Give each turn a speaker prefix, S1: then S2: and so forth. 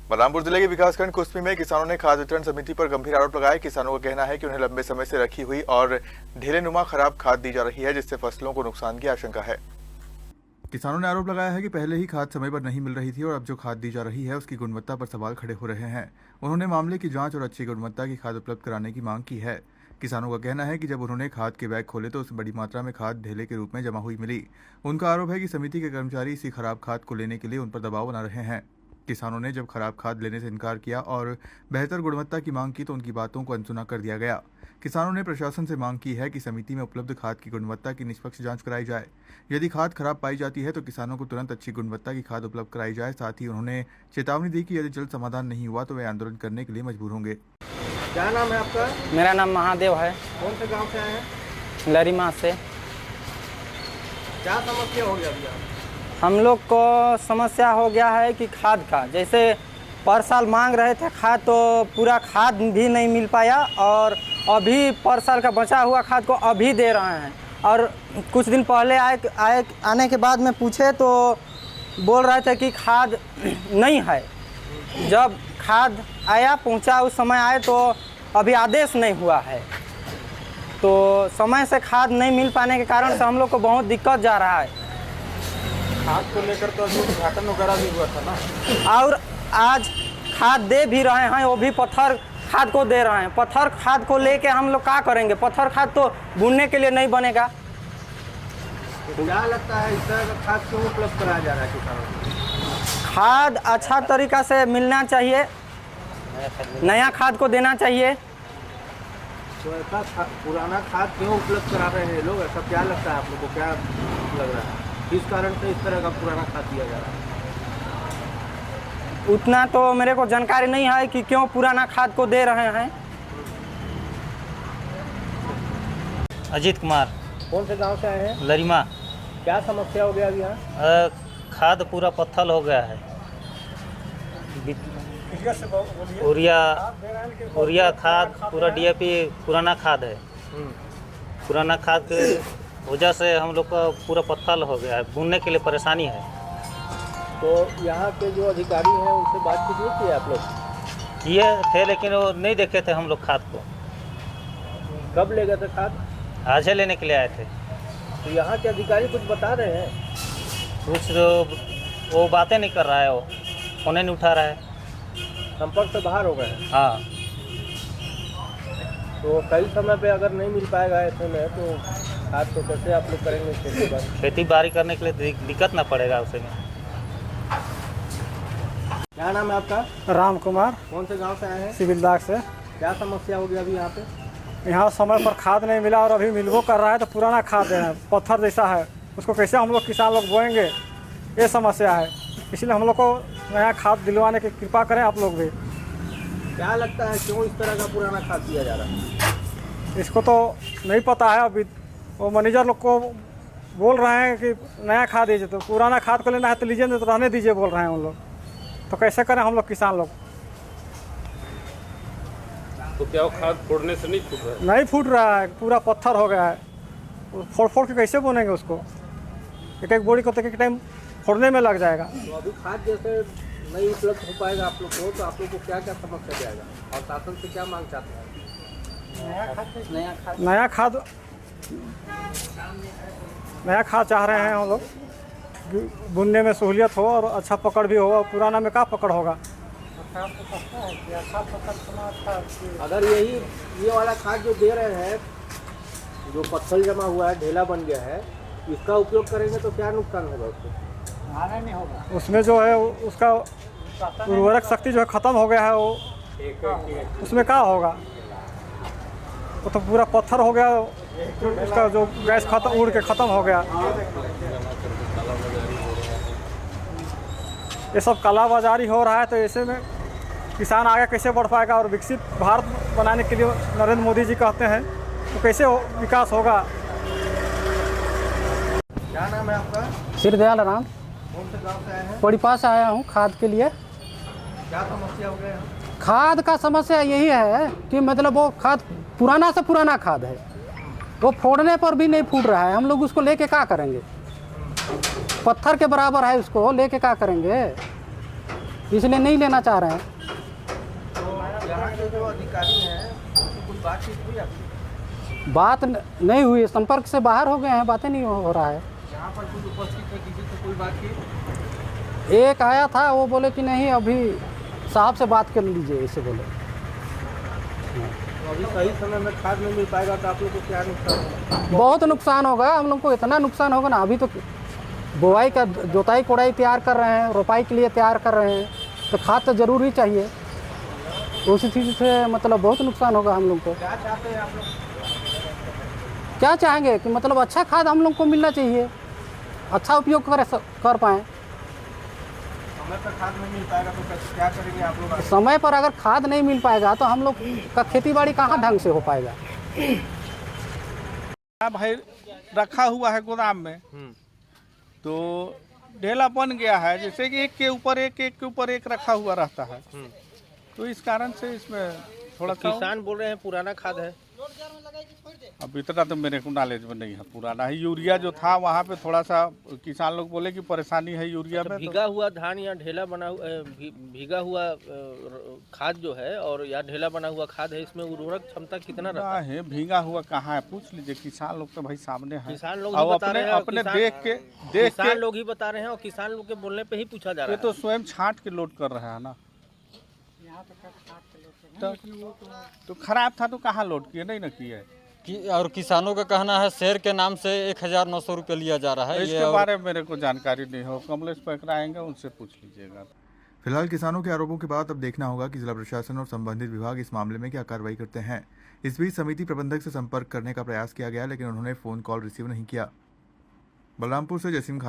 S1: बलरामपुर जिले के विकासखंड कुस्मी में किसानों ने खाद वितरण समिति पर गंभीर आरोप लगाए। किसानों का कहना है कि उन्हें लंबे समय से रखी हुई और ढेलेनुमा खराब खाद दी जा रही है, जिससे फसलों को नुकसान की आशंका है। किसानों ने आरोप लगाया है कि पहले ही खाद समय पर नहीं मिल रही थी और अब जो खाद दी जा रही है उसकी गुणवत्ता पर सवाल खड़े हो रहे हैं। उन्होंने मामले की जांच और अच्छी गुणवत्ता की खाद उपलब्ध कराने की मांग की है। किसानों का कहना है कि जब उन्होंने खाद के बैग खोले तो उसमें बड़ी मात्रा में खाद ढेले के रूप में जमा हुई मिली। उनका आरोप है कि समिति के कर्मचारी इसी खराब खाद को लेने के लिए उन पर दबाव बना रहे हैं। किसानों ने जब खराब खाद लेने से इनकार किया और बेहतर गुणवत्ता की मांग की तो उनकी बातों को अनसुना कर दिया गया। किसानों ने प्रशासन से मांग की है कि समिति में उपलब्ध खाद की गुणवत्ता की निष्पक्ष जांच कराई जाए। यदि खाद खराब पाई जाती है तो किसानों को तुरंत अच्छी गुणवत्ता की खाद उपलब्ध कराई जाए। साथ ही उन्होंने चेतावनी दी कि यदि जल्द समाधान नहीं हुआ तो वे आंदोलन करने के लिए मजबूर होंगे।
S2: क्या नाम है आपका?
S3: मेरा नाम महादेव है।
S2: कौन से गांव से आए हैं?
S3: लरीमा से।
S2: क्या समस्या हो गया भैया?
S3: हम लोग को समस्या हो गया है कि खाद का, जैसे पर साल मांग रहे थे खाद तो पूरा खाद भी नहीं मिल पाया और अभी पर साल का बचा हुआ खाद को अभी दे रहे हैं। और कुछ दिन पहले आने के बाद में पूछे तो बोल रहे थे कि खाद नहीं है। जब खाद आया पहुंचा उस समय आए तो अभी आदेश नहीं हुआ है, तो समय से खाद नहीं मिल पाने के कारण से हम लोग को बहुत दिक्कत जा रहा है।
S2: खाद को लेकर तो अभी उद्घाटन वगैरह भी हुआ था ना,
S3: और आज खाद दे भी रहे हैं, वो भी पत्थर खाद को दे रहे हैं। पत्थर खाद को लेके हम लोग क्या करेंगे? पत्थर खाद तो बुनने के लिए नहीं बनेगा।
S2: तो क्या लगता है इस तरह का खाद क्यों उपलब्ध कराया जा रहा है किसानों को?
S3: खाद अच्छा तरीका से मिलना चाहिए, नया खाद को देना चाहिए।
S2: तो ऐसा पुराना खाद क्यों उपलब्ध करा रहे हैं लोग? ऐसा क्या लगता है आप लोग को? क्या लग रहा है किस कारण से इस तरह का पुराना खाद दिया जा रहा है?
S3: उतना तो मेरे को जानकारी नहीं है कि क्यों पुराना खाद को दे रहे हैं।
S4: अजीत कुमार।
S2: कौन से गांव से आए हैं?
S4: लरीमा।
S2: क्या समस्या हो गया अभी यहाँ?
S4: खाद पूरा पत्थर हो गया है। यूरिया खाद पूरा डीएपी पुराना खाद है। पुराना खाद के वजह से हम लोग का पूरा पत्थर हो गया है, बुनने के लिए परेशानी है।
S2: तो यहाँ के जो अधिकारी हैं उनसे बातचीत नहीं की आप लोग?
S4: किए थे लेकिन वो नहीं देखे थे हम लोग खाद को।
S2: कब ले गए थे खाद?
S4: आज ही लेने के लिए आए थे।
S2: तो यहाँ के अधिकारी कुछ बता रहे हैं?
S4: कुछ तो वो बातें नहीं कर रहा है, वो फोन नहीं उठा रहा है,
S2: संपर्क से बाहर हो गए हैं।
S4: हाँ।
S2: तो सही समय पे अगर नहीं मिल पाएगा ऐसे में तो खाद तो कैसे आप लोग करेंगे
S4: खेती बाड़ी करने के लिए दिक्कत ना पड़ेगा उसे।
S2: क्या नाम है आपका?
S5: राम कुमार।
S2: कौन से गांव से आए हैं?
S5: सिविलदाग से।
S2: क्या समस्या होगी अभी यहाँ पे?
S5: यहाँ समय पर खाद नहीं मिला और अभी मिलबो कर रहा है तो पुराना खाद है, पत्थर जैसा है, उसको कैसे हम लोग किसान लोग बोएंगे, ये समस्या है। इसलिए हम लोग को नया खाद दिलवाने की कृपा करें आप लोग भी।
S2: क्या लगता है क्यों इस तरह का पुराना खाद दिया जा रहा है?
S5: इसको तो नहीं पता है। अभी वो मैनेजर लोग को बोल रहे हैं कि नया खाद दीजिए, तो पुराना खाद को लेना है तो लीजिए, नहीं तो रहने दीजिए बोल रहे हैं उन लोग। तो कैसे करें हम लोग किसान लोग?
S6: तो क्या वो खाद फोड़ने से नहीं फूट रहा है?
S5: नहीं फूट रहा है, पूरा पत्थर हो गया है। फोड़ फोड़ के कैसे बोनेंगे उसको? एक एक बोरी को तो एक टाइम फोड़ने में लग जाएगा।
S2: तो अभी खाद जैसे नहीं उपलब्ध हो पाएगा आप लोग को, तो आप लोग को क्या क्या समस्या जाएगा और शासन से क्या मांग चाहते हैं?
S5: नया खाद चाह रहे हैं हम लोग, बुनने में सहूलियत हो और अच्छा पकड़ भी हो। पुराना में क्या पकड़ होगा?
S2: अगर ये वाला खाद जो दे रहे हैं, जो पत्थर जमा हुआ है, ढेला बन गया है, इसका उपयोग करेंगे तो क्या नुकसान होगा उसको?
S5: नहीं होगा। उसमें जो है उसका उर्वरक शक्ति जो है ख़त्म हो गया है, वो उसमें क्या होगा? वो तो पूरा पत्थर हो गया, उसका जो गैस खत्म उड़ के ख़त्म हो गया। ये सब कालाबाजारी हो रहा है, तो ऐसे में किसान आगे कैसे बढ़ पाएगा? और विकसित भारत बनाने के लिए नरेंद्र मोदी जी कहते हैं, तो कैसे विकास होगा?
S2: क्या नाम है आपका?
S3: सिरदयाल राम।
S2: कौन से गांव से आए हैं?
S3: बड़ी पास आया हूँ खाद के लिए।
S2: क्या समस्या हो गया?
S3: खाद का समस्या यही है कि मतलब वो खाद पुराना से पुराना खाद है, वो फोड़ने पर भी नहीं फूट रहा है। हम लोग उसको लेके क्या करेंगे? पत्थर के बराबर है, उसको लेके क्या करेंगे?
S5: इसलिए नहीं लेना चाह रहे हैं।
S2: यहाँ के जो अधिकारी हैं उनसे कुछ बातचीत हुई आपकी?
S5: बात नहीं हुई, संपर्क से बाहर हो गए हैं, बातें नहीं हो रहा है।
S2: यहाँ पर कुछ उपस्थित है, किसी से कोई बात की?
S5: एक आया था, वो बोले कि नहीं अभी साहब से बात कर लीजिए, ऐसे बोले।
S2: तो अभी सही समय में खाद नहीं मिल पाएगा तो आप लोग को क्या नुकसान होगा?
S5: बहुत नुकसान होगा हम लोग को, इतना नुकसान होगा ना। अभी तो बुआई का जोताई कोड़ाई तैयार कर रहे हैं, रोपाई के लिए तैयार कर रहे हैं, तो खाद तो ज़रूरी चाहिए। तो उसी चीज़ से मतलब बहुत नुकसान होगा हम लोग को।
S2: क्या चाहते हैं आप लोग?
S5: क्या चाहेंगे कि मतलब अच्छा खाद हम लोग को मिलना चाहिए, अच्छा उपयोग कर पाएँ।
S2: समय पर खाद नहीं मिल पाएगा तो क्या करेंगे आप लोग?
S5: समय पर अगर खाद नहीं मिल पाएगा तो हम लोग का खेती बाड़ी कहाँ ढंग से हो पाएगा।
S7: भाई रखा हुआ है गोदाम में, तो ढेला बन गया है, जैसे कि एक के ऊपर एक रखा हुआ रहता है, तो इस कारण से इसमें थोड़ा
S2: किसान बोल रहे हैं पुराना खाद है।
S7: अब इतना तो मेरे को नॉलेज में नहीं है, पुराना ही यूरिया जो था वहाँ पे थोड़ा सा किसान लोग बोले कि परेशानी है यूरिया में।
S2: भीगा हुआ धान या ढेला बना भीगा हुआ खाद जो है और या ढेला बना हुआ खाद है, इसमें उर्वरक क्षमता कितना रहता
S7: है? भीगा हुआ कहाँ है, पूछ लीजिए किसान लोग तो भाई सामने है।
S2: किसान लोग ही बता रहे हैं,
S7: अपने देख के
S2: किसान लोग ही बता रहे हैं और किसान लोग के बोलने पे ही पूछा जा रहा है।
S7: ये तो स्वयं छांट के लोड कर रहा है ना, तो खराब था तो कहाँ लोड किए, नहीं ना किए।
S8: और किसानों का कहना है शेर के नाम से 1900 रुपये लिया जा रहा है।
S7: इसके बारे में मेरे को जानकारी नहीं हो, कमलेश पैकरा आएंगे उनसे पूछ लीजिएगा।
S1: फिलहाल किसानों के आरोपों के बाद अब देखना होगा कि जिला प्रशासन और संबंधित विभाग इस मामले में क्या कार्रवाई करते हैं। इस बीच समिति प्रबंधक से संपर्क करने का प्रयास किया गया, लेकिन उन्होंने फोन कॉल रिसीव नहीं किया। बलरामपुर से जसीम खान।